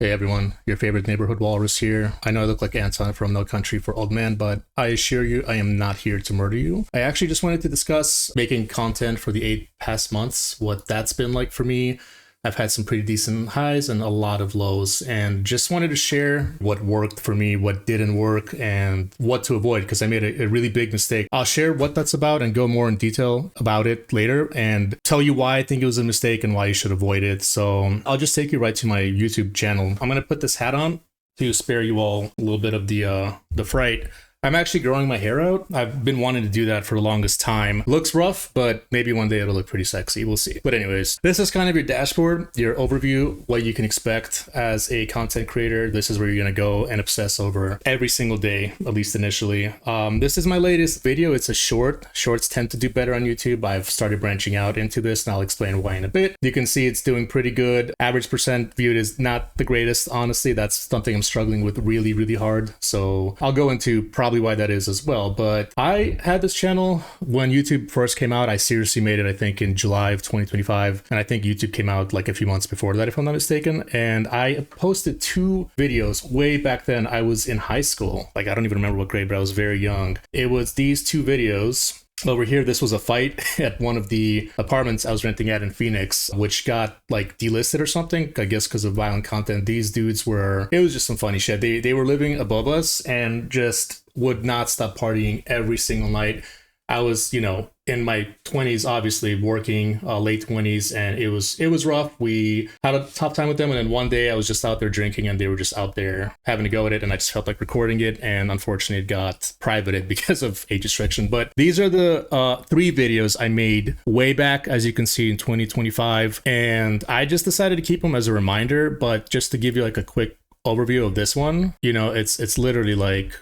Hey everyone, your favorite neighborhood walrus here. I know I look like Anton from No Country for Old Men, but I assure you I am not here to murder you. I actually just wanted to discuss making content for the 8 past months, what that's been like for me. I've had some pretty decent highs and a lot of lows, and just wanted to share what worked for me, what didn't work, and what to avoid because I made a really big mistake. I'll share what that's about and go more in detail about it later and tell you why I think it was a mistake and why you should avoid it. So I'll just take you right to my YouTube channel. I'm going to put this hat on to spare you all a little bit of the fright. I'm actually growing my hair out. I've been wanting to do that for the longest time. Looks rough, but maybe one day it'll look pretty sexy. We'll see. But anyways, this is kind of your dashboard, your overview, what you can expect as a content creator. This is where you're going to go and obsess over every single day, at least initially. This is my latest video. It's a short. Shorts tend to do better on YouTube. I've started branching out into this, and I'll explain why in a bit. You can see it's doing pretty good. Average percent viewed is not the greatest, honestly. That's something I'm struggling with really, really hard. So I'll go into probably why that is as well. But I had this channel when YouTube first came out. I seriously made it, I think, in July of 2025. And I think YouTube came out like a few months before that, if I'm not mistaken. And I posted 2 videos way back then. I was in high school. Like, I don't even remember what grade, but I was very young. It was these 2 videos. Over here, this was a fight at one of the apartments I was renting at in Phoenix, which got like delisted or something, I guess because of violent content. These dudes were, it was just some funny shit. They were living above us and just would not stop partying every single night. I was, in my 20s, obviously working, late 20s, and it was rough. We had a tough time with them, and then one day I was just out there drinking, and they were just out there having to go at it, and I just felt like recording it, and unfortunately it got privated because of age restriction. But these are the 3 videos I made way back, as you can see, in 2025, and I just decided to keep them as a reminder. But just to give you like a quick overview of this one, it's literally like,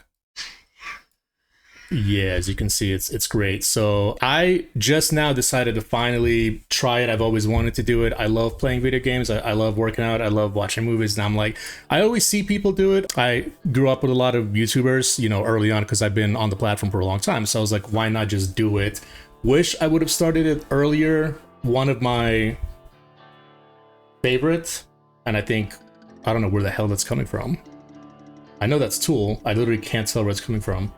yeah, as you can see, it's great. So I just now decided to finally try it. I've always wanted to do it. I love playing video games. I love working out. I love watching movies. And I'm like, I always see people do it. I grew up with a lot of YouTubers, early on because I've been on the platform for a long time. So I was like, why not just do it? Wish I would have started it earlier. One of my favorite, and I don't know where the hell that's coming from. I know that's Tool. I literally can't tell where it's coming from.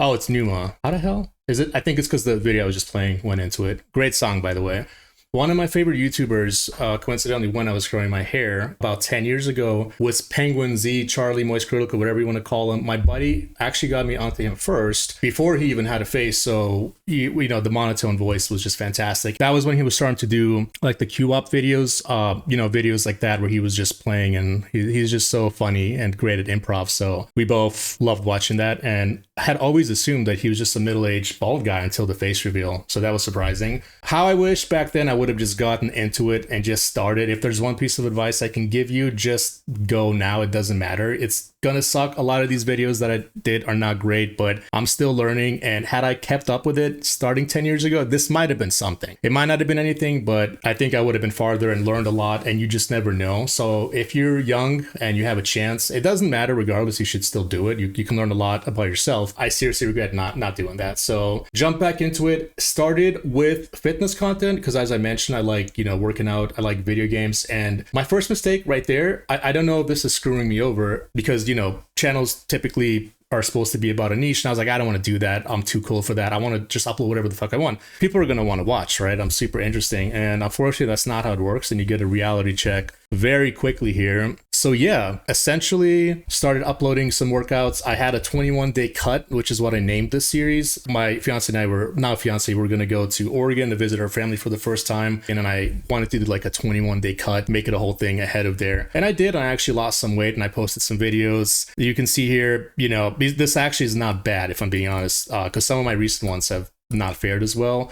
Oh, it's Numa. How the hell is it? I think it's because the video I was just playing went into it. Great song, by the way. One of my favorite YouTubers, coincidentally, when I was growing my hair about 10 years ago, was Penguin Z, Charlie, Moist Critical, whatever you want to call him. My buddy actually got me onto him first before he even had a face. So, the monotone voice was just fantastic. That was when he was starting to do like the Q-Op videos, videos like that where he was just playing, and he's just so funny and great at improv. So we both loved watching that, and had always assumed that he was just a middle-aged bald guy until the face reveal. So that was surprising. How I wish back then I would have just gotten into it and just started. If there's one piece of advice I can give you, just go now. It doesn't matter. It's gonna suck. A lot of these videos that I did are not great, but I'm still learning. And had I kept up with it starting 10 years ago, this might have been something. It might not have been anything, but I think I would have been farther and learned a lot, and you just never know. So if you're young and you have a chance, it doesn't matter. Regardless, you should still do it. You can learn a lot about yourself. I seriously regret not doing that. So jump back into it. Started with fitness content because, as I mentioned, I like, working out. I like video games. And my first mistake right there, I don't know if this is screwing me over because, channels typically are supposed to be about a niche. And I was like, I don't want to do that. I'm too cool for that. I want to just upload whatever the fuck I want. People are going to want to watch, right? I'm super interesting. And unfortunately, that's not how it works. And you get a reality check very quickly here. So yeah, essentially started uploading some workouts. I had a 21-day cut, which is what I named this series. My fiance and I were going to go to Oregon to visit our family for the first time. And then I wanted to do like a 21-day cut, make it a whole thing ahead of there. And I did. I actually lost some weight and I posted some videos. You can see here, this actually is not bad, if I'm being honest, because some of my recent ones have not fared as well.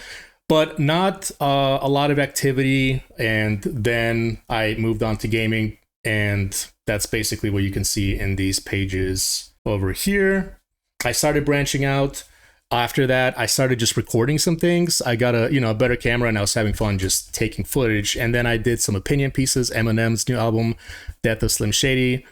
But not a lot of activity. And then I moved on to gaming. And that's basically what you can see in these pages over here. I started branching out. After that, I started just recording some things. I got a better camera, and I was having fun just taking footage. And then I did some opinion pieces. Eminem's new album, Death of Slim Shady,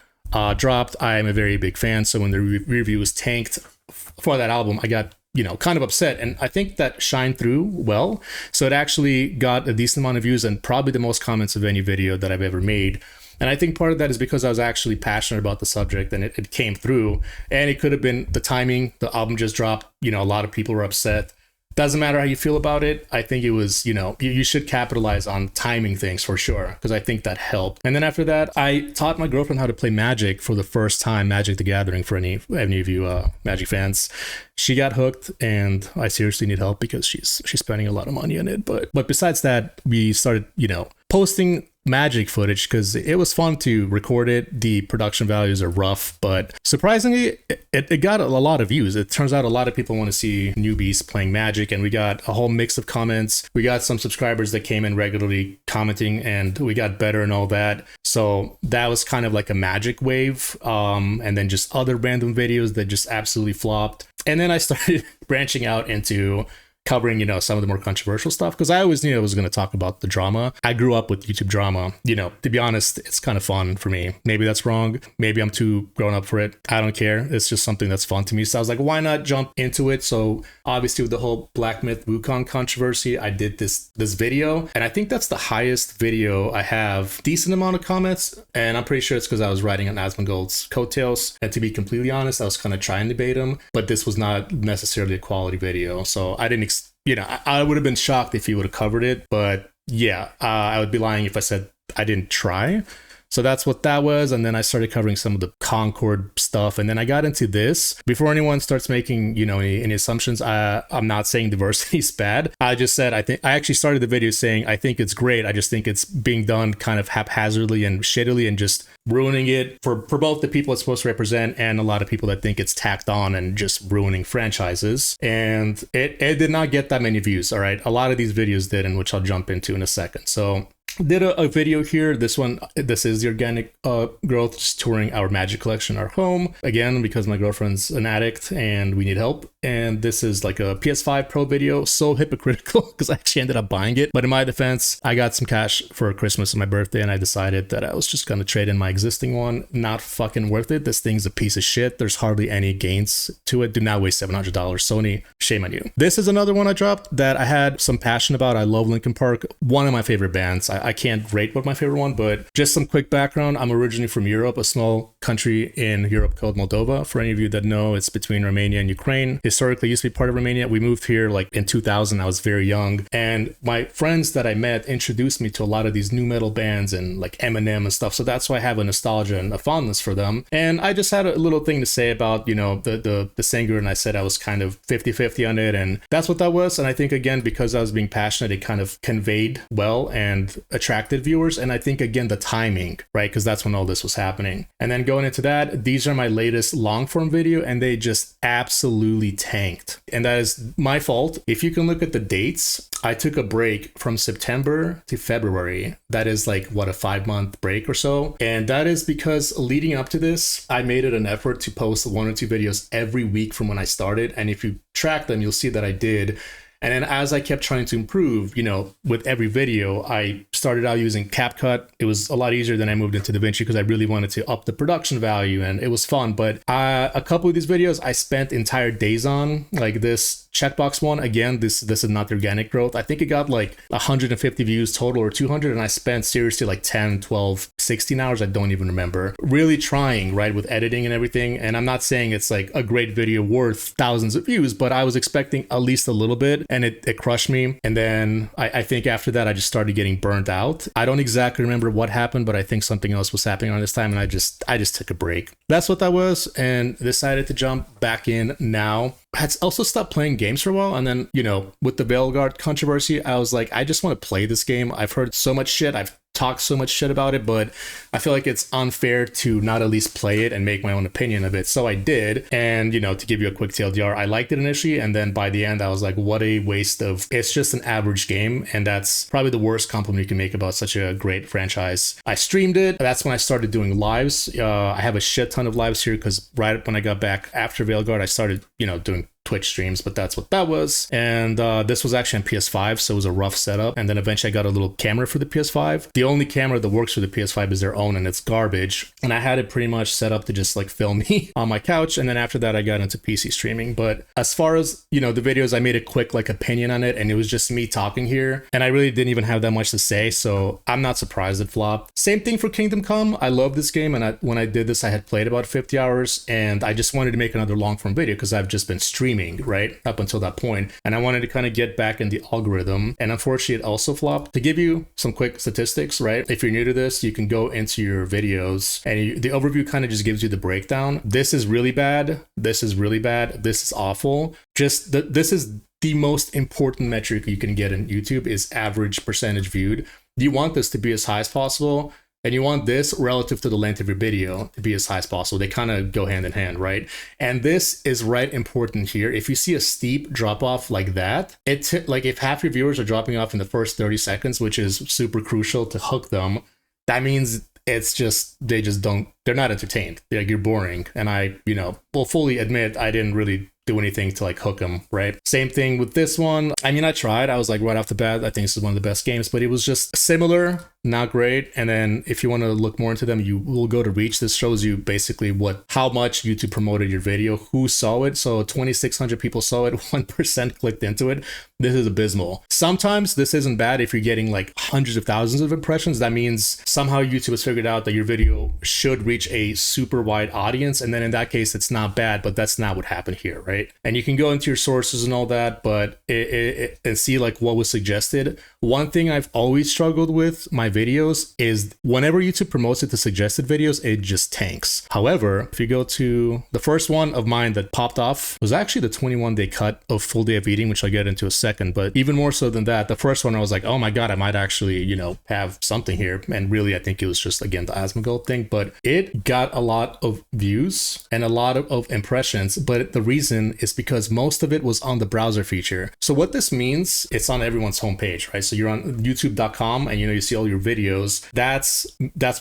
dropped. I am a very big fan. So when the review was tanked for that album, I got kind of upset. And I think that shined through well. So it actually got a decent amount of views and probably the most comments of any video that I've ever made. And I think part of that is because I was actually passionate about the subject, and it came through. And it could have been the timing. The album just dropped. You know, a lot of people were upset. Doesn't matter how you feel about it. I think it was, you know, you should capitalize on timing things for sure, because I think that helped. And then after that, I taught my girlfriend how to play Magic for the first time, Magic the Gathering, for any of you Magic fans. She got hooked, and I seriously need help because she's spending a lot of money on it. But besides that, we started, you know, posting Magic footage because it was fun to record it. The production values are rough, but surprisingly, it got a lot of views. It turns out a lot of people want to see newbies playing Magic, and we got a whole mix of comments. We got some subscribers that came in regularly commenting, and we got better and all that. So that was kind of like a Magic wave, and then just other random videos that just absolutely flopped. And then I started branching out into covering, you know, some of the more controversial stuff, because I always knew I was going to talk about the drama. I grew up with YouTube drama. You know, to be honest, it's kind of fun for me. Maybe that's wrong. Maybe I'm too grown up for it. I don't care. It's just something that's fun to me. So I was like, why not jump into it? So obviously with the whole Black Myth Wukong controversy, I did this video, and I think that's the highest video I have. Decent amount of comments, and I'm pretty sure it's because I was riding on Asmongold's coattails. And to be completely honest, I was kind of trying to bait him, but this was not necessarily a quality video. So I didn't you know, I would have been shocked if he would have covered it, but yeah, I would be lying if I said I didn't try. So that's what that was. And then I started covering some of the Concord stuff. And then I got into this. Before anyone starts making, you know, any assumptions, I'm not saying diversity is bad. I just said, I actually started the video saying, I think it's great. I just think it's being done kind of haphazardly and shittily and just ruining it for both the people it's supposed to represent and a lot of people that think it's tacked on and just ruining franchises. And it did not get that many views. All right. A lot of these videos did, and which I'll jump into in a second. So did a video here. This is the organic growth, just touring our Magic collection, our home, again because my girlfriend's an addict and we need help. And this is like a PS5 Pro video. So hypocritical because I actually ended up buying it, but in my defense, I got some cash for Christmas and my birthday, and I decided that I was just gonna trade in my existing one. Not fucking worth it. This thing's a piece of shit. There's hardly any gains to it. Do not waste $700. Sony, shame on you. This is another one I dropped that I had some passion about. I love Linkin Park, one of my favorite bands. I can't rate what my favorite one, but just some quick background. I'm originally from Europe, a small country in Europe called Moldova. For any of you that know, it's between Romania and Ukraine. Historically used to be part of Romania. We moved here like in 2000. I was very young, and my friends that I met introduced me to a lot of these new metal bands and like Eminem and stuff. So that's why I have a nostalgia and a fondness for them. And I just had a little thing to say about, you know, the singer, and I said I was kind of 50-50 on it, and that's what that was. And I think again, because I was being passionate, it kind of conveyed well and attracted viewers. And I think again, the timing, right? Because that's when all this was happening. And then going into that, these are my latest long form video, and they just absolutely tanked. And that is my fault. If you can look at the dates, I took a break from September to February. That is like, what, a 5-month break or so. And that is because leading up to this, I made it an effort to post 1 or 2 videos every week from when I started. And if you track them, you'll see that I did. And then as I kept trying to improve, you know, with every video, I started out using CapCut. It was a lot easier than I moved into DaVinci because I really wanted to up the production value, and it was fun. But a couple of these videos I spent entire days on, like this checkbox one. Again, this is not the organic growth. I think it got like 150 views total or 200. And I spent seriously like 10, 12, 16 hours. I don't even remember. Really trying, right, with editing and everything. And I'm not saying it's like a great video worth thousands of views, but I was expecting at least a little bit. And it crushed me. And then I think after that, I just started getting burnt out. I don't exactly remember what happened, but I think something else was happening around this time. And I just took a break. That's what that was. And decided to jump back in now. I had also stopped playing games for a while. And then, you know, with the Veilguard controversy, I was like, I just want to play this game. I've heard so much shit. I've talked so much shit about it, but I feel like it's unfair to not at least play it and make my own opinion of it. So I did. And, you know, to give you a quick TLDR, I liked it initially. And then by the end, I was like, what a waste of, it's just an average game. And that's probably the worst compliment you can make about such a great franchise. I streamed it. That's when I started doing lives. I have a shit ton of lives here because right when I got back after Veilguard, I started, you know, doing Twitch streams, but that's what that was. And this was actually on PS5, so it was a rough setup. And then eventually I got a little camera for the PS5. The only camera that works for the PS5 is their own, and it's garbage. And I had it pretty much set up to just like film me on my couch. And then after that, I got into PC streaming. But as far as, you know, the videos, I made a quick like opinion on it, and it was just me talking here. And I really didn't even have that much to say, so I'm not surprised it flopped. Same thing for Kingdom Come. I love this game, and when I did this, I had played about 50 hours, and I just wanted to make another long form video because I've just been streaming, right, up until that point. And I wanted to kind of get back in the algorithm, and unfortunately it also flopped. To give you some quick statistics, right, if you're new to this, you can go into your videos, and the overview kind of just gives you the breakdown. This is really bad. This is really bad. This is awful. Just this is the most important metric you can get in YouTube is average percentage viewed. You want this to be as high as possible, and you want this relative to the length of your video to be as high as possible. They kind of go hand in hand, right? And this is right important here. If you see a steep drop off like that, it's like if half your viewers are dropping off in the first 30 seconds, which is super crucial to hook them, that means it's just, they're not entertained. Like, you're boring. And I, you know, will fully admit I didn't really do anything to like hook them, right? Same thing with this one. I mean, I tried. I was like, right off the bat, I think this is one of the best games, but it was just similar, not great. And then if you want to look more into them, you will go to reach. This shows you basically how much YouTube promoted your video, who saw it. So 2,600 people saw it, 1% clicked into it. This is abysmal. Sometimes this isn't bad if you're getting like hundreds of thousands of impressions. That means somehow YouTube has figured out that your video should reach a super wide audience. And then in that case, it's not bad, but that's not what happened here, right? And you can go into your sources and all that, but and see like what was suggested. One thing I've always struggled with my videos is whenever YouTube promotes it to suggested videos, it just tanks. However, if you go to the first one of mine that popped off was actually the 21-day cut of Full Day of Eating, which I'll get into a second. But even more so than that, the first one I was like, oh my God, I might actually, you know, have something here. And really, I think it was just, again, the Asmongold thing, but it got a lot of views and a lot of impressions. But the reason is because most of it was on the browser feature. So what this means, it's on everyone's homepage, right? So you're on youtube.com and, you know, you see all your videos. That's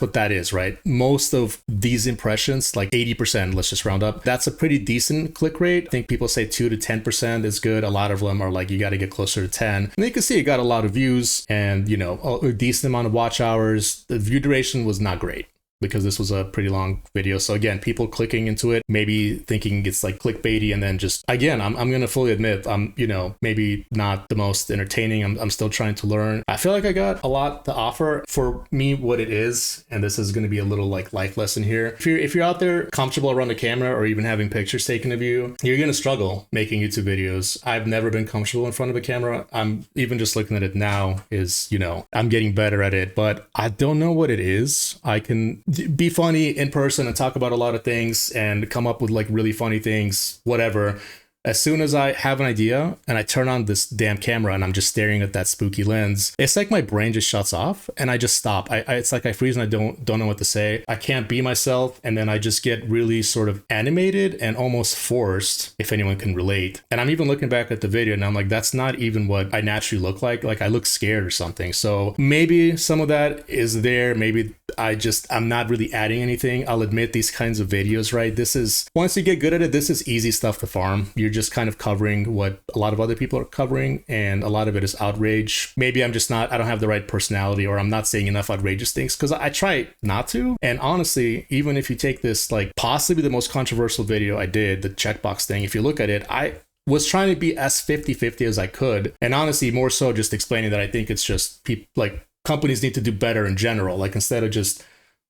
what that is, right? Most of these impressions, like 80%, let's just round up, that's a pretty decent click rate. I think people say 2 to 10% is good. A lot of them are like, you got to get closer to 10. And you can see it got a lot of views and, you know, a decent amount of watch hours. The view duration was not great, because this was a pretty long video. So again, people clicking into it, maybe thinking it's like clickbaity, and then just, again, I'm going to fully admit, I'm, you know, maybe not the most entertaining. I'm still trying to learn. I feel like I got a lot to offer for me, what it is. And this is going to be a little like life lesson here. If you're out there comfortable around the camera or even having pictures taken of you, you're going to struggle making YouTube videos. I've never been comfortable in front of a camera. I'm even just looking at it now is, you know, I'm getting better at it, but I don't know what it is. I can be funny in person and talk about a lot of things and come up with like really funny things, whatever. As soon as I have an idea and I turn on this damn camera and I'm just staring at that spooky lens, it's like my brain just shuts off and I just stop. It's like I freeze and I don't know what to say. I can't be myself, and then I just get really sort of animated and almost forced, if anyone can relate. And I'm even looking back at the video and I'm like, that's not even what I naturally look like. Like, I look scared or something. So maybe some of that is there. Maybe I'm not really adding anything. I'll admit these kinds of videos, right? This is, once you get good at it, this is easy stuff to farm. You're just kind of covering what a lot of other people are covering, and a lot of it is outrage. Maybe I don't have the right personality, or I'm not saying enough outrageous things, because I try not to. And honestly, even if you take this, like possibly the most controversial video I did, the checkbox thing, if you look at it, I was trying to be as 50-50 as I could. And honestly, more so just explaining that I think it's just people, like, companies need to do better in general. Like, instead of just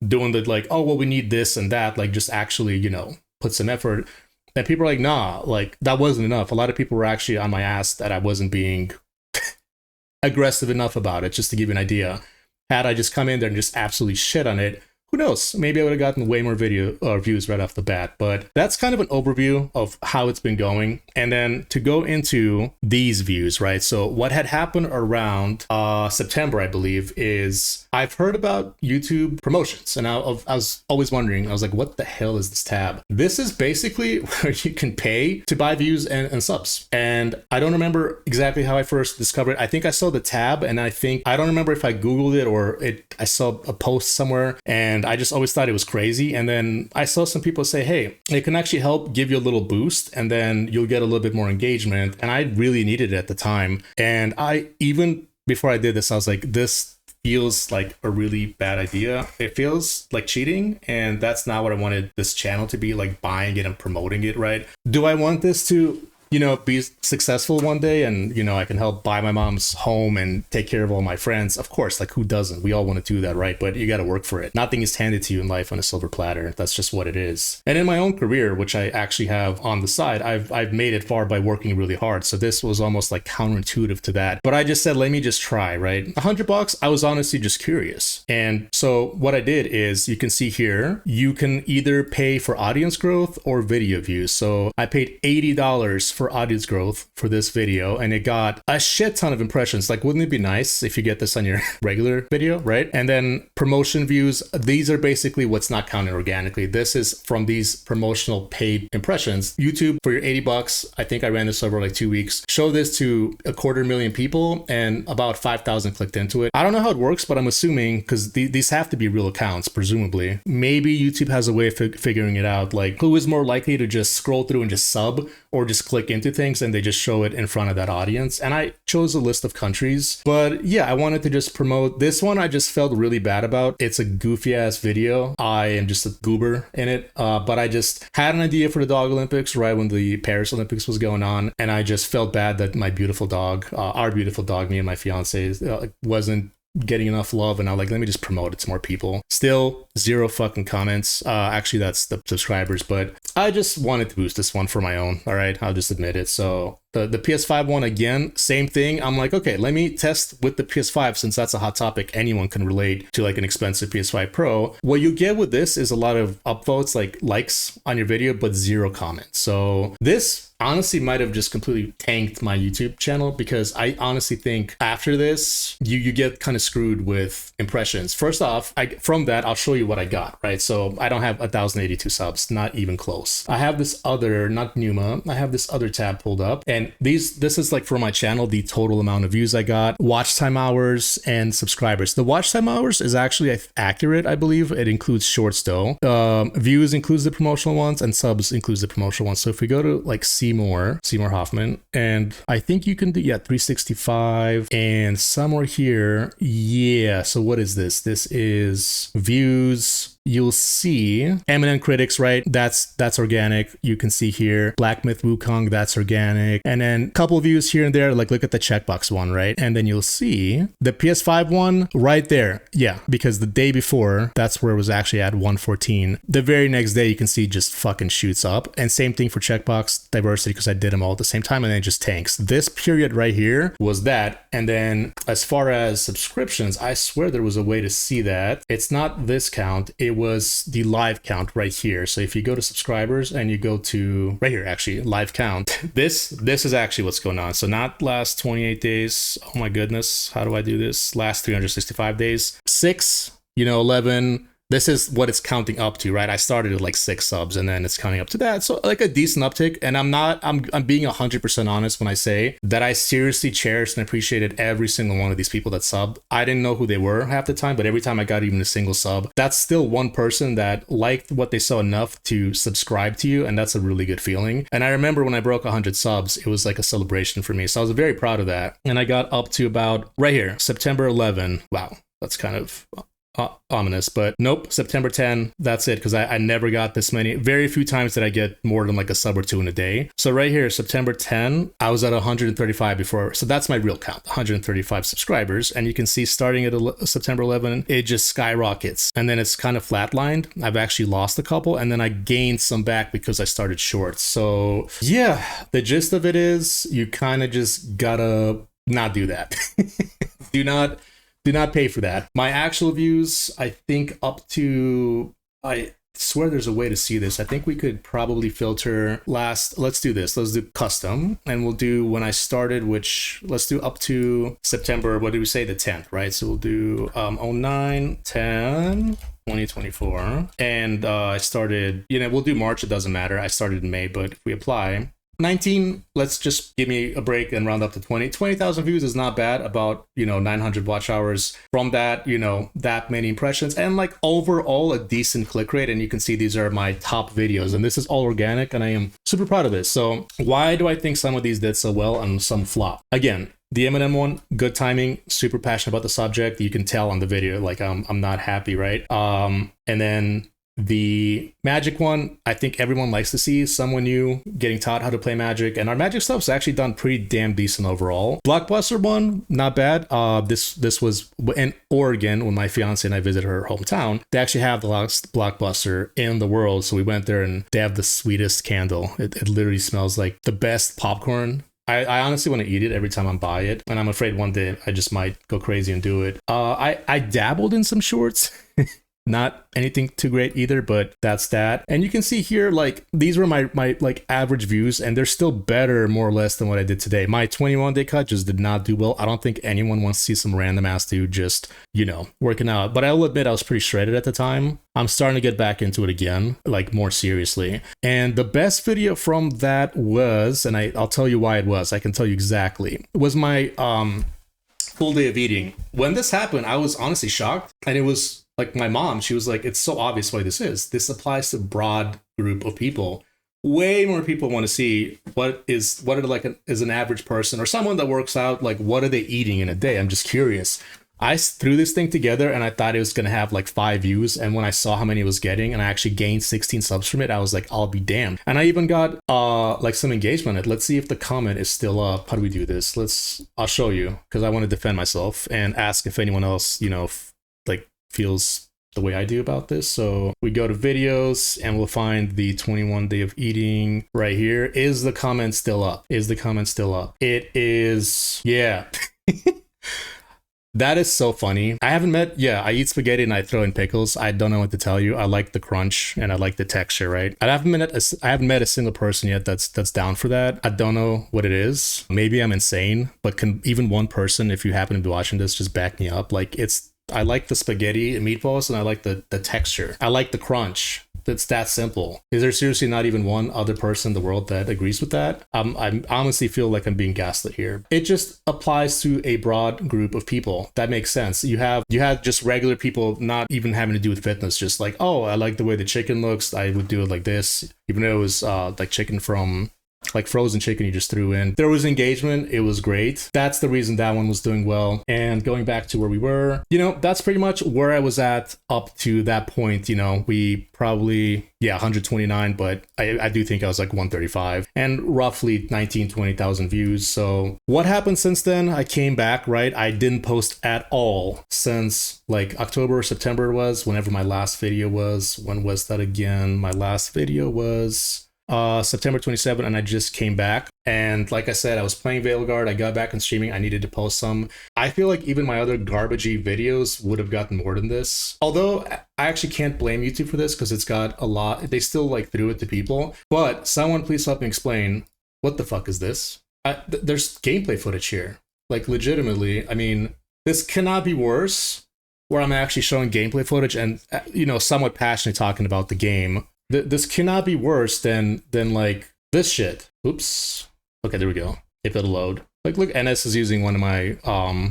doing the like, oh, well, we need this and that, like, just actually, you know, put some effort. And people are like, nah, like, that wasn't enough. A lot of people were actually on my ass that I wasn't being aggressive enough about it, just to give you an idea. Had I just come in there and just absolutely shit on it, who knows? Maybe I would have gotten way more video views right off the bat. But that's kind of an overview of how it's been going. And then to go into these views, right? So what had happened around September, I believe, is I've heard about YouTube promotions. And I was always wondering, I was like, what the hell is this tab? This is basically where you can pay to buy views and subs. And I don't remember exactly how I first discovered it. I think I saw the tab, and I don't remember if I Googled it or I saw a post somewhere. And And I just always thought it was crazy. And then I saw some people say, hey, it can actually help give you a little boost and then you'll get a little bit more engagement. And I really needed it at the time. And I, even before I did this, I was like, this feels like a really bad idea. It feels like cheating, and that's not what I wanted this channel to be, like buying it and promoting it, right? Do I want this to, you know, be successful one day and, you know, I can help buy my mom's home and take care of all my friends? Of course, like who doesn't? We all want to do that, right? But you got to work for it. Nothing is handed to you in life on a silver platter. That's just what it is. And in my own career, which I actually have on the side, I've made it far by working really hard. So this was almost like counterintuitive to that. But I just said, let me just try, right? $100, I was honestly just curious. And so what I did is, you can see here, you can either pay for audience growth or video views. So I paid $80 for audience growth for this video, and it got a shit ton of impressions. Like, wouldn't it be nice if you get this on your regular video, right? And then promotion views, these are basically what's not counted organically. This is from these promotional paid impressions. YouTube, for your $80, I think I ran this over like 2 weeks, show this to 250,000 people and about 5,000 clicked into it. I don't know how it works, but I'm assuming, because these have to be real accounts, presumably. Maybe YouTube has a way of figuring it out, like who is more likely to just scroll through and just sub or just click into things, and they just show it in front of that audience. And I chose a list of countries, but yeah, I wanted to just promote this one. I just felt really bad about. It's a goofy ass video. I am just a goober in it, but I just had an idea for the Dog Olympics right when the Paris Olympics was going on, and I just felt bad that my beautiful dog, our beautiful dog, me and my fiance, wasn't getting enough love, and I'm like, let me just promote it to more people. Still 0 fucking comments. Actually, that's the subscribers, but I just wanted to boost this one for my own. All right, I'll just admit it. So the PS5 one, again, same thing. I'm like, okay, let me test with the PS5, since that's a hot topic. Anyone can relate to like an expensive PS5 Pro. What you get with this is a lot of upvotes, like likes on your video, but 0 comments. So this honestly might have just completely tanked my YouTube channel, because I honestly think after this, you get kind of screwed with impressions. First off, from that, I'll show you what I got, right? So I don't have 1,082 subs, not even close. I have this other, not Numa, I have this other tab pulled up, and this is like for my channel, the total amount of views I got, watch time hours, and subscribers. The watch time hours is actually accurate, I believe. It includes shorts though. Views includes the promotional ones, and subs includes the promotional ones. So if we go to like Seymour Hoffman, and I think you can do, yeah, 365, and somewhere here, yeah, so what is this? This is views. You'll see Eminent Critics, right? That's organic. You can see here Black Myth Wukong, that's organic. And then a couple views here and there, like look at the checkbox one, right? And then you'll see the PS5 one right there. Yeah, because the day before, that's where it was actually at 114. The very next day, you can see just fucking shoots up. And same thing for checkbox diversity, because I did them all at the same time, and then it just tanks. This period right here was that. And then as far as subscriptions, I swear there was a way to see that. It's not this count. It was the live count right here. So if you go to subscribers and you go to right here, actually live count, this is actually what's going on. So not last 28 days. Oh my goodness. How do I do this? Last 365 days, 6, 11. This is what it's counting up to, right? I started at like 6 subs, and then it's counting up to that. So like a decent uptick. And I'm being 100% honest when I say that I seriously cherished and appreciated every single one of these people that subbed. I didn't know who they were half the time, but every time I got even a single sub, that's still one person that liked what they saw enough to subscribe to you. And that's a really good feeling. And I remember when I broke 100 subs, it was like a celebration for me. So I was very proud of that. And I got up to about right here, September 11. Wow, that's kind of ominous, but nope, September 10, that's it, because I never got this many. Very few times did I get more than like a sub or 2 in a day. So right here, September 10, I was at 135 before, so that's my real count, 135 subscribers. And you can see starting at September 11, it just skyrockets, and then it's kind of flatlined. I've actually lost a couple, and then I gained some back because I started short. So yeah, the gist of it is you kind of just gotta not do that. Do not pay for that. My actual views, I think up to, I swear there's a way to see this. I think we could probably filter let's do this. Let's do custom, and we'll do when I started, which let's do up to September, what did we say? The 10th, right? So we'll do 09, 10, 2024. And I started, we'll do March, it doesn't matter. I started in May, but if we apply, 19, let's just give me a break and round up to 20. 20,000 views is not bad, about, 900 watch hours from that, that many impressions, and like overall a decent click rate. And you can see these are my top videos, and this is all organic, and I am super proud of this. So why do I think some of these did so well and some flop? Again, the Eminem one, good timing, super passionate about the subject. You can tell on the video, like I'm not happy, right? And then the Magic one, I think everyone likes to see someone new getting taught how to play Magic, and our Magic stuff's actually done pretty damn decent overall. Blockbuster one, not bad. This was in Oregon when my fiance and I visited her hometown. They actually have the last Blockbuster in the world, so we went there and they have the sweetest candle. It literally smells like the best popcorn. I honestly want to eat it every time I buy it, and I'm afraid one day I just might go crazy and do it. I dabbled in some shorts. Not anything too great either, but that's that. And you can see here, like, these were my like average views, and they're still better more or less than what I did today. My 21-day cut just did not do well. I don't think anyone wants to see some random ass dude just, working out. But I will admit I was pretty shredded at the time. I'm starting to get back into it again, like more seriously. And the best video from that was, and I'll tell you why it was. I can tell you exactly. It was my full day of eating. When this happened, I was honestly shocked, and it was like my mom, she was like, it's so obvious why this is. This applies to a broad group of people. Way more people want to see what is an average person or someone that works out, like what are they eating in a day? I'm just curious. I threw this thing together and I thought it was going to have like 5 views. And when I saw how many it was getting and I actually gained 16 subs from it, I was like, I'll be damned. And I even got like some engagement on it. Let's see if the comment is still up. How do we do this? I'll show you, because I want to defend myself and ask if anyone else, feels the way I do about this. So we go to videos and we'll find the 21 day of eating right here. Is the comment still up? Is the comment still up? It is. Yeah. That is so funny. I eat spaghetti and I throw in pickles. I don't know what to tell you. I like the crunch and I like the texture, right? I haven't met a single person yet that's down for that. I don't know what it is. Maybe I'm insane, but can even one person, if you happen to be watching this, just back me up? Like, I like the spaghetti and meatballs, and I like the texture. I like the crunch. It's that simple. Is there seriously not even one other person in the world that agrees with that? I honestly feel like I'm being gaslit here. It just applies to a broad group of people. That makes sense. You have just regular people, not even having to do with fitness, just like, oh, I like the way the chicken looks, I would do it like this, even though it was like chicken from like frozen chicken you just threw in. There was engagement. It was great. That's the reason that one was doing well. And going back to where we were, that's pretty much where I was at up to that point. We probably, 129, but I do think I was like 135 and roughly 20,000 views. So what happened since then? I came back, right? I didn't post at all since like October or September was, whenever my last video was. When was that again? My last video was September 27, and I just came back. And like I said, I was playing Veilguard. I got back on streaming. I needed to post some. I feel like even my other garbagey videos would have gotten more than this. Although I actually can't blame YouTube for this, because it's got a lot. They still like threw it to people. But someone please help me explain, what the fuck is this? There's gameplay footage here. Like legitimately, I mean, this cannot be worse, where I'm actually showing gameplay footage and, somewhat passionately talking about the game. This cannot be worse than like this shit. Oops. Okay, there we go. If it'll load. Like, look, NS is using one of my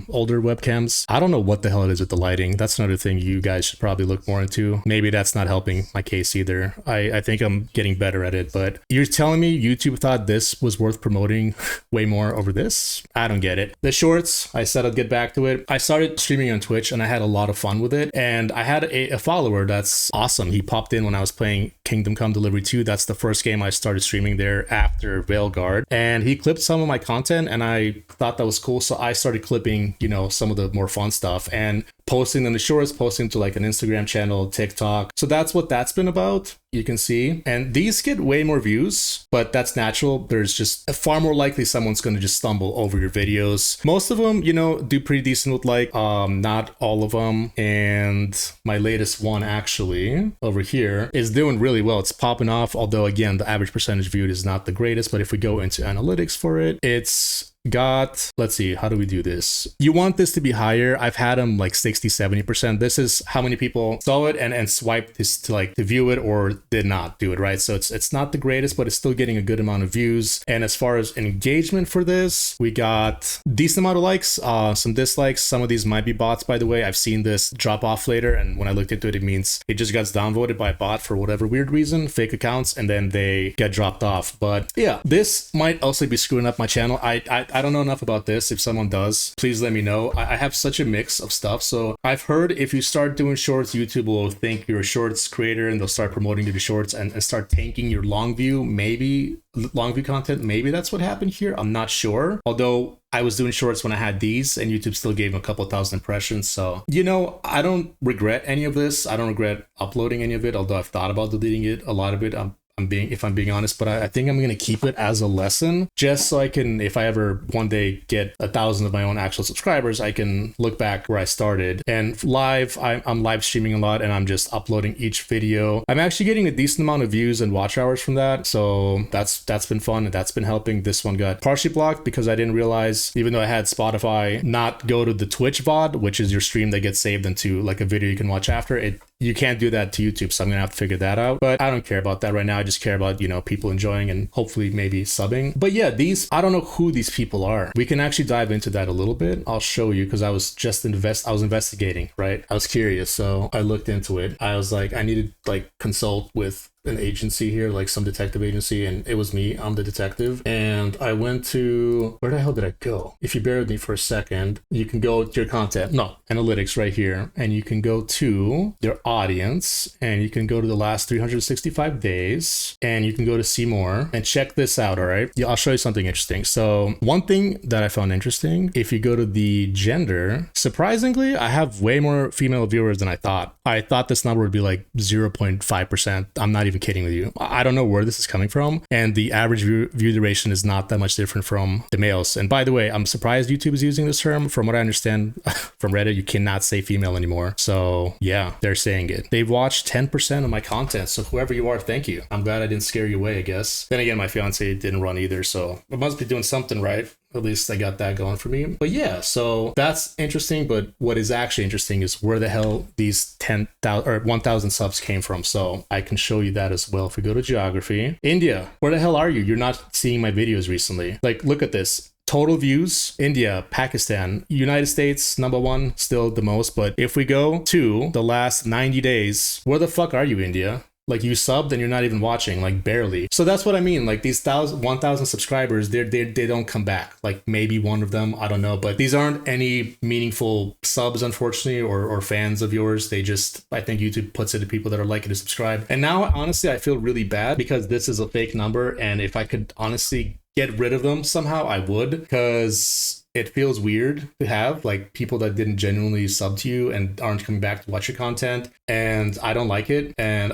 older webcams. I don't know what the hell it is with the lighting. That's another thing you guys should probably look more into. Maybe that's not helping my case either. I think I'm getting better at it, but you're telling me YouTube thought this was worth promoting way more over this? I don't get it. The shorts, I said I'd get back to it. I started streaming on Twitch and I had a lot of fun with it. And I had a follower that's awesome. He popped in when I was playing Kingdom Come Delivery 2. That's the first game I started streaming there after Veilguard. And he clipped some of my content and I thought that was cool, so I started clipping some of the more fun stuff and posting them the shorts, posting to like an Instagram channel, TikTok. So that's what that's been about. You can see, and these get way more views, but that's natural. There's just far more likely someone's going to just stumble over your videos. Most of them do pretty decent with like not all of them. And my latest one actually over here is doing really well. It's popping off, although again the average percentage viewed is not the greatest. But if we go into analytics for it, it's got, let's see, how do we do this? You want this to be higher. I've had them like 60, 70%. This is how many people saw it and swiped this to like to view it or did not do it, right? So it's not the greatest, but it's still getting a good amount of views. And as far as engagement for this, we got decent amount of likes, some dislikes. Some of these might be bots, by the way. I've seen this drop off later, and when I looked into it, it means it just gets downvoted by a bot for whatever weird reason, fake accounts, and then they get dropped off. But yeah, this might also be screwing up my channel. I don't know enough about this. If someone does, please let me know. I have such a mix of stuff. So I've heard if you start doing shorts, YouTube will think you're a shorts creator and they'll start promoting you to shorts and start tanking your long view, maybe long view content. Maybe that's what happened here. I'm not sure. Although I was doing shorts when I had these and YouTube still gave them a couple thousand impressions. So, you know, I don't regret any of this. I don't regret uploading any of it, although I've thought about deleting it. A lot of it, if I'm being honest, but I think I'm going to keep it as a lesson just so I can, if I ever one day get 1,000 of my own actual subscribers, I can look back where I started. And live, I'm live streaming a lot and I'm just uploading each video. I'm actually getting a decent amount of views and watch hours from that. So that's been fun and that's been helping. This one got partially blocked because I didn't realize, even though I had Spotify not go to the Twitch VOD, which is your stream that gets saved into like a video you can watch after it. You can't do that to YouTube, so I'm gonna have to figure that out. But I don't care about that right now. I just care about, you know, people enjoying and hopefully maybe subbing. But yeah, I don't know who these people are. We can actually dive into that a little bit. I'll show you because I was just investigating, right? I was curious, so I looked into it. I was like, I needed like consult with an agency here, like some detective agency, and it was me. I'm the detective. And I went to, where the hell did I go? If you bear with me for a second, you can go to your content, no, analytics right here, and you can go to your audience, and you can go to the last 365 days, and you can go to see more, and check this out, all right? Yeah, I'll show you something interesting. So one thing that I found interesting, if you go to the gender, surprisingly, I have way more female viewers than I thought. I thought this number would be like 0.5%. I'm not even kidding with you. I don't know where this is coming from. And the average view duration is not that much different from the males. And by the way, I'm surprised YouTube is using this term. From what I understand from Reddit, you cannot say female anymore. So yeah, they're saying it. They've watched 10% of my content. So whoever you are, thank you. I'm glad I didn't scare you away, I guess. Then again, my fiance didn't run either. So I must be doing something right. At least I got that going for me. But yeah, so that's interesting. But what is actually interesting is where the hell these 10,000 or 1,000 subs came from. So I can show you that as well. If we go to geography, India, where the hell are you? You're not seeing my videos recently. Like, look at this. Total views, India, Pakistan, United States, #1, still the most. But if we go to the last 90 days, where the fuck are you, India? Like, you subbed and you're not even watching, like barely. So that's what I mean. Like these 1,000 subscribers, they don't come back. Like maybe one of them, I don't know. But these aren't any meaningful subs, unfortunately, or fans of yours. They just, I think YouTube puts it to people that are liking to subscribe. And now, honestly, I feel really bad because this is a fake number. And if I could honestly get rid of them somehow, I would, because it feels weird to have like people that didn't genuinely sub to you and aren't coming back to watch your content. And I don't like it. And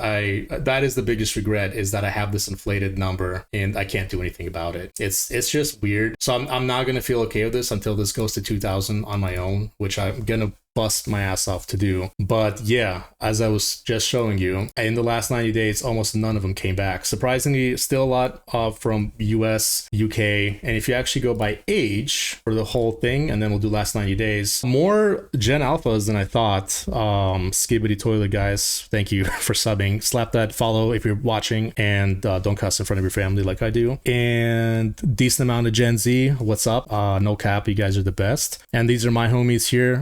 that is the biggest regret, is that I have this inflated number and I can't do anything about it. It's just weird. So I'm not going to feel okay with this until this goes to 2,000 on my own, which I'm going to bust my ass off to do. But yeah, as I was just showing you, in the last 90 days, almost none of them came back. Surprisingly, still a lot from US, UK. And if you actually go by age for the whole thing, and then we'll do last 90 days, more Gen Alphas than I thought. Skibbity toilet guys, thank you for subbing. Slap that follow if you're watching, and don't cuss in front of your family like I do. And decent amount of Gen Z, what's up? No cap, you guys are the best. And these are my homies here.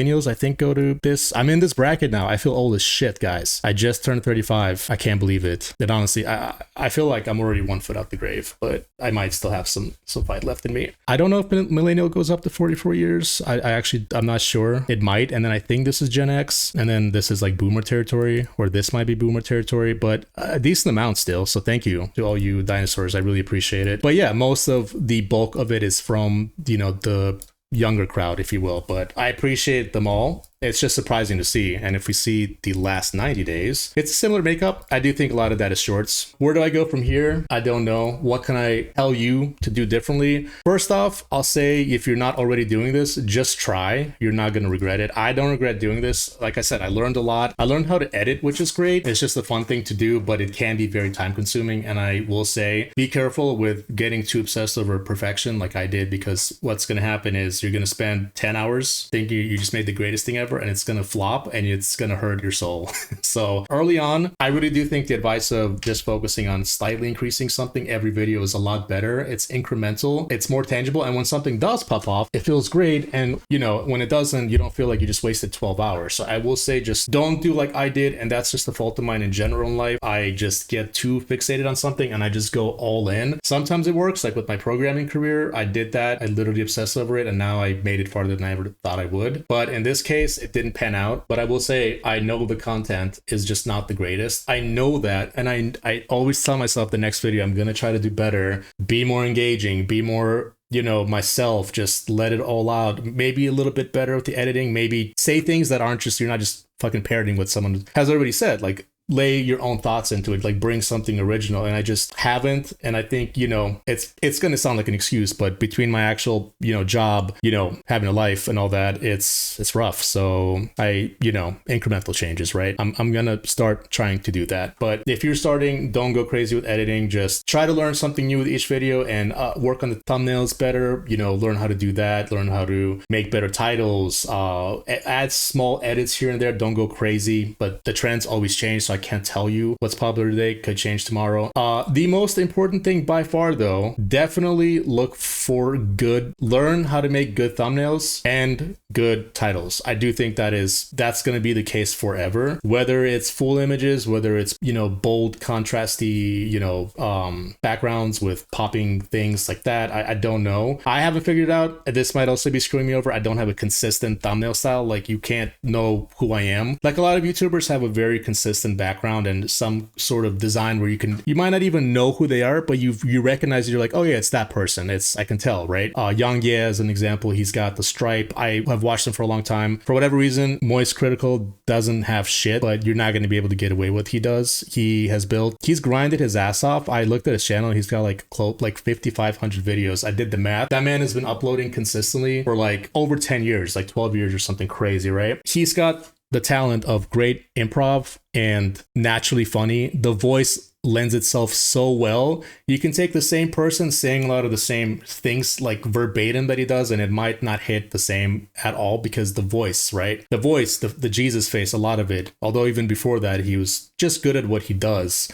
Millennials, I think, go to this. I'm in this bracket now. I feel old as shit, guys. I just turned 35. I can't believe it. And honestly, I feel like I'm already 1 foot out the grave, but I might still have some fight left in me. I don't know if millennial goes up to 44 years. I'm not sure. It might. And then I think this is Gen X, and then this is like boomer territory, or this might be boomer territory, but a decent amount still. So thank you to all you dinosaurs. I really appreciate it. But yeah, most of the bulk of it is from, you know, the younger crowd, if you will, but I appreciate them all. it's just surprising to see. And if we see the last 90 days, it's similar makeup. I do think a lot of that is shorts. Where do I go from here? I don't know. What can I tell you to do differently? First off, I'll say if you're not already doing this, just try. You're not going to regret it. I don't regret doing this. Like I said, I learned a lot. I learned how to edit, which is great. It's just a fun thing to do, but it can be very time consuming. And I will say, be careful with getting too obsessed over perfection like I did, because what's going to happen is you're going to spend 10 hours thinking you just made the greatest thing ever, and it's going to flop and it's going to hurt your soul. So early on, I really do think the advice of just focusing on slightly increasing something every video is a lot better. It's incremental, it's more tangible, and when something does pop off, it feels great. And you know, when it doesn't, you don't feel like you just wasted 12 hours. So I will say, just don't do like I did, and that's just a fault of mine in general in life. I just get too fixated on something and I just go all in. Sometimes it works, like with my programming career, I did that. I literally obsessed over it, and now I made it farther than I ever thought I would. But in this case, it didn't pan out. But I will say, I know the content is just not the greatest. I know that, and I always tell myself the next video I'm gonna try to do better, be more engaging, be more, you know, myself, just let it all out, maybe a little bit better with the editing, maybe say things that aren't just, you're not just fucking parroting what someone has already said, like lay your own thoughts into it, like bring something original. And I just haven't. And I think, you know, it's going to sound like an excuse, but between my actual, you know, job, you know, having a life and all that, it's rough. So you know, incremental changes, right? I'm going to start trying to do that. But if you're starting, don't go crazy with editing. Just try to learn something new with each video and work on the thumbnails better, you know, learn how to do that, learn how to make better titles, add small edits here and there. Don't go crazy, but the trends always change. So I can't tell you what's popular today, could change tomorrow. The most important thing by far though, definitely look for learn how to make good thumbnails and good titles. I do think that's going to be the case forever, whether it's full images, whether it's, you know, bold, contrasty, you know, backgrounds with popping things like that. I don't know. I haven't figured it out. This might also be screwing me over. I don't have a consistent thumbnail style. Like, you can't know who I am. Like, a lot of YouTubers have a very consistent background and some sort of design where you might not even know who they are, but you recognize it. You're like, oh yeah, it's that person. I can tell, right? Yang Ye as an example, he's got the stripe. I have watched him for a long time. For whatever reason, Moist Critical doesn't have shit, but you're not going to be able to get away with what he does. He's grinded his ass off. I looked at his channel. He's got like 5,500 videos. I did the math. That man has been uploading consistently for like over 10 years, like 12 years or something crazy, right? He's got the talent of great improv and naturally funny. The voice lends itself so well. You can take the same person saying a lot of the same things like verbatim that he does, and it might not hit the same at all because the voice, right? The voice, the Jesus face, a lot of it. Although even before that, he was just good at what he does.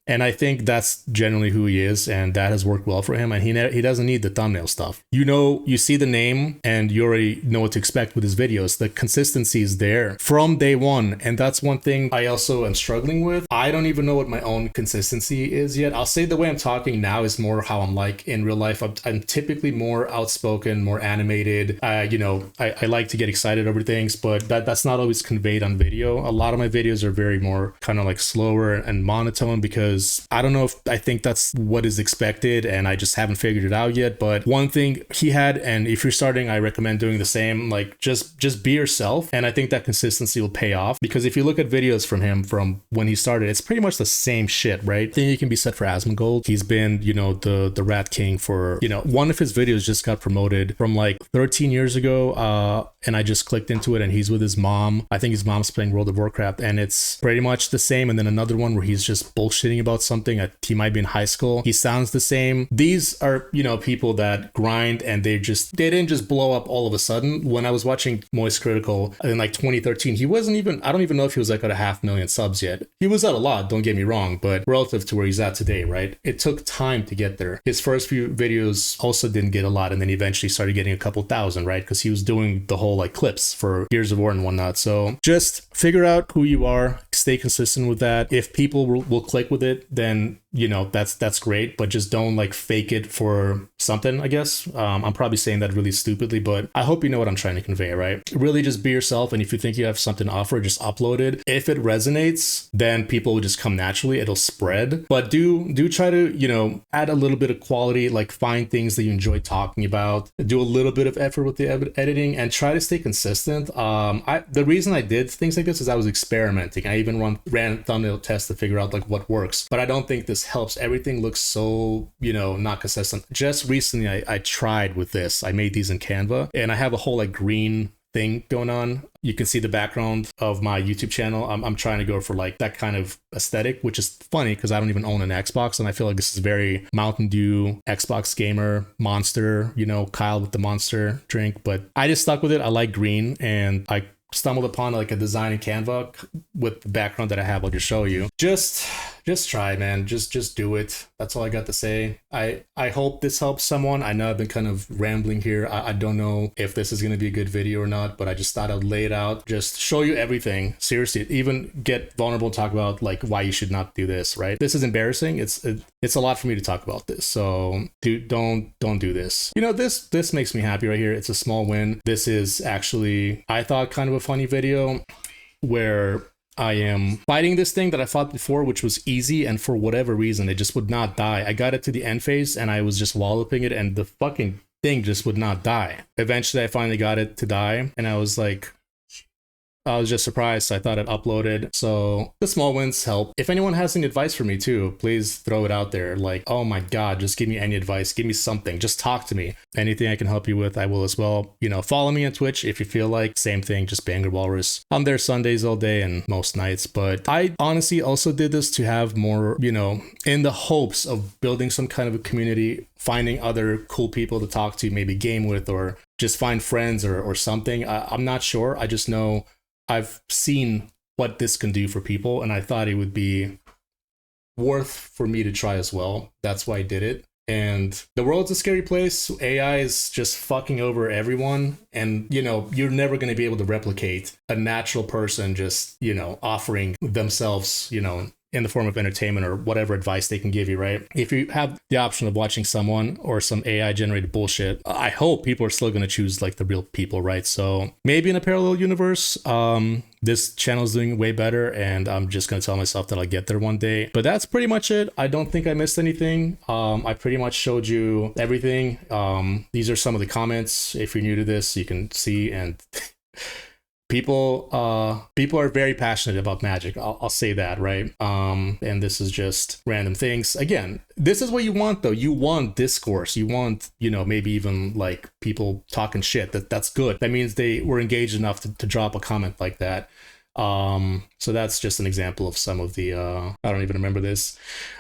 And I think that's generally who he is, and that has worked well for him. And he doesn't need the thumbnail stuff. You know, you see the name and you already know what to expect with his videos. The consistency is there from day one. And that's one thing I also am struggling with. I don't even know what my own consistency is yet. I'll say the way I'm talking now is more how I'm like in real life. I'm typically more outspoken, more animated. You know, I like to get excited over things, but that's not always conveyed on video. A lot of my videos are very more kind of like slower and monotone because I don't know if I think that's what is expected and I just haven't figured it out yet. But one thing he had, and if you're starting, I recommend doing the same, like just be yourself. And I think that consistency will pay off, because if you look at videos from him from when he started, it's pretty much the same shit, right? I think he can be set for Asmongold. He's been, you know, the Rat King for, you know, one of his videos just got promoted from like 13 years ago. And I just clicked into it and he's with his mom. I think his mom's playing World of Warcraft, and it's pretty much the same. And then another one where he's just bullshitting about something. He might be in high school. He sounds the same. These are, you know, people that grind and they didn't just blow up all of a sudden. When I was watching Moist Critical in like 2013, he wasn't even, I don't even know if he was like at 500,000 subs yet. He was at a lot, don't get me wrong, but relative to where he's at today, right? It took time to get there. His first few videos also didn't get a lot, and then eventually started getting a couple thousand, right? Because he was doing the whole like clips for Gears of War and whatnot. So just figure out who you are, stay consistent with that. If people will click with it, then you know, that's great, but just don't like fake it for something, I guess. I'm probably saying that really stupidly, but I hope you know what I'm trying to convey, right? Really just be yourself. And if you think you have something to offer, just upload it. If it resonates, then people will just come naturally. It'll spread. But do try to, you know, add a little bit of quality, like find things that you enjoy talking about, do a little bit of effort with the editing, and try to stay consistent. The reason I did things like this is I was experimenting. I even ran thumbnail tests to figure out like what works, but I don't think this helps. Everything looks so, you know, not consistent. Just recently I tried with this. I made these in Canva, and I have a whole like green thing going on. You can see the background of my YouTube channel. I'm trying to go for like that kind of aesthetic, which is funny because I don't even own an Xbox, and I feel like this is very Mountain Dew, Xbox gamer, Monster, you know, Kyle with the Monster drink. But I just stuck with it. I like green, and I stumbled upon like a design in Canva with the background that I have. I'll just show you. Just try, man. Just do it. That's all I got to say. I hope this helps someone. I know I've been kind of rambling here. I don't know if this is going to be a good video or not, but I just thought I'd lay it out. Just show you everything. Seriously, even get vulnerable and talk about like why you should not do this, right? This is embarrassing. It's a lot for me to talk about this. So don't do this. You know, this makes me happy right here. It's a small win. This is actually, I thought, kind of a funny video where I am fighting this thing that I fought before, which was easy, and for whatever reason, it just would not die. I got it to the end phase, and I was just walloping it, and the fucking thing just would not die. Eventually, I finally got it to die, and I was just surprised. I thought it uploaded. So the small wins help. If anyone has any advice for me too, please throw it out there. Like, oh my God, just give me any advice. Give me something. Just talk to me. Anything I can help you with, I will as well. You know, follow me on Twitch if you feel like. Same thing, just Banger Walrus. I'm there Sundays all day and most nights. But I honestly also did this to have more, you know, in the hopes of building some kind of a community, finding other cool people to talk to, maybe game with, or just find friends or something. I'm not sure. I just know I've seen what this can do for people, and I thought it would be worth for me to try as well. That's why I did it. And the world's a scary place. AI is just fucking over everyone. And, you know, you're never going to be able to replicate a natural person just, you know, offering themselves, you know, in the form of entertainment or whatever advice they can give you, right? If you have the option of watching someone or some AI generated bullshit, I hope people are still going to choose like the real people, right? So maybe in a parallel universe, this channel is doing way better, and I'm just going to tell myself that I'll get there one day. But that's pretty much it. I don't think I missed anything. I pretty much showed you everything. These are some of the comments. If you're new to this, you can see, and people are very passionate about magic. I'll say that, right? And this is just random things. Again, this is what you want though. You want discourse. You want, you know, maybe even like people talking shit. That's good. That means they were engaged enough to drop a comment like that. So that's just an example of some of the I don't even remember this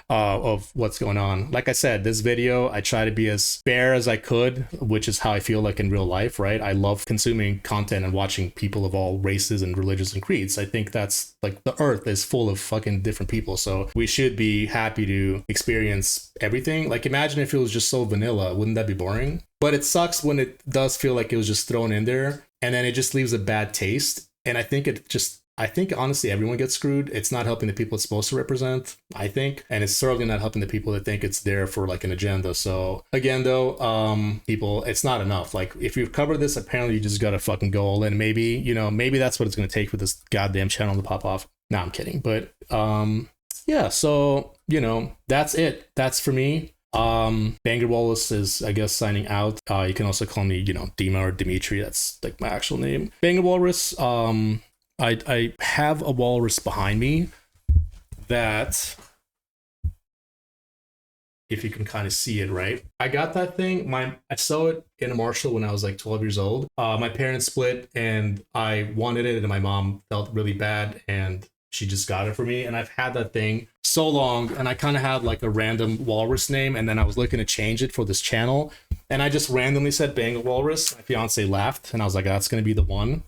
of what's going on. Like I said, this video, I try to be as fair as I could, which is how I feel like in real life, right? I love consuming content and watching people of all races and religions and creeds. I think that's like, the earth is full of fucking different people, so we should be happy to experience everything. Like, imagine if it was just so vanilla. Wouldn't that be boring? But it sucks when it does feel like it was just thrown in there and then it just leaves a bad taste. And I think honestly everyone gets screwed. It's not helping the people it's supposed to represent, I think, and it's certainly not helping the people that think it's there for like an agenda. So again though, people, it's not enough. Like, if you've covered this, apparently you just gotta fucking go all in. Maybe, you know, maybe that's what it's gonna take for this goddamn channel to pop off. No, I'm kidding. But yeah, so, you know, that's it. That's for me. Banger Wallace is, I guess, signing out. You can also call me, you know, Dima or Dimitri. That's like my actual name. Banger Walrus. I have a walrus behind me that, if you can kind of see it, right? I got that thing. I saw it in a Marshall when I was like 12 years old. My parents split and I wanted it, and my mom felt really bad and she just got it for me. And I've had that thing so long, and I kind of had like a random walrus name, and then I was looking to change it for this channel, and I just randomly said Banger Walrus. My fiance laughed and I was like, that's gonna be the one.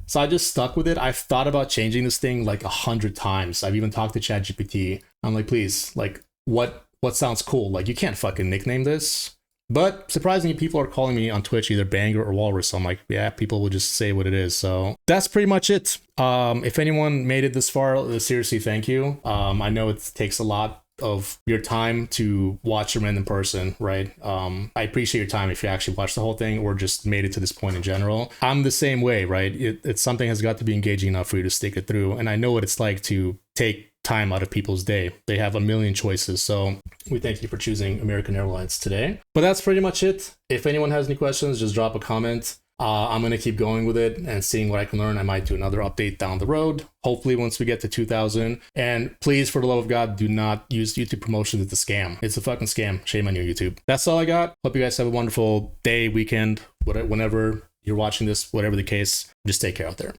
So I just stuck with it. I've thought about changing this thing like 100 times. I've even talked to ChatGPT. I'm like, please, like, what sounds cool? Like, you can't fucking nickname this. But surprisingly, people are calling me on Twitch either Banger or Walrus. So I'm like, yeah, people will just say what it is. So that's pretty much it. If anyone made it this far, seriously, thank you. I know it takes a lot of your time to watch a random person, right? I appreciate your time if you actually watched the whole thing or just made it to this point in general. I'm the same way, right? It's something has got to be engaging enough for you to stick it through. And I know what it's like to take time out of people's day. They have a million choices. So we thank you for choosing American Airlines today. But that's pretty much it. If anyone has any questions, just drop a comment. I'm going to keep going with it and seeing what I can learn. I might do another update down the road, hopefully once we get to 2,000. And please, for the love of God, do not use YouTube promotions. It's a scam. It's a fucking scam. Shame on you, YouTube. That's all I got. Hope you guys have a wonderful day, weekend, whenever you're watching this, whatever the case. Just take care out there.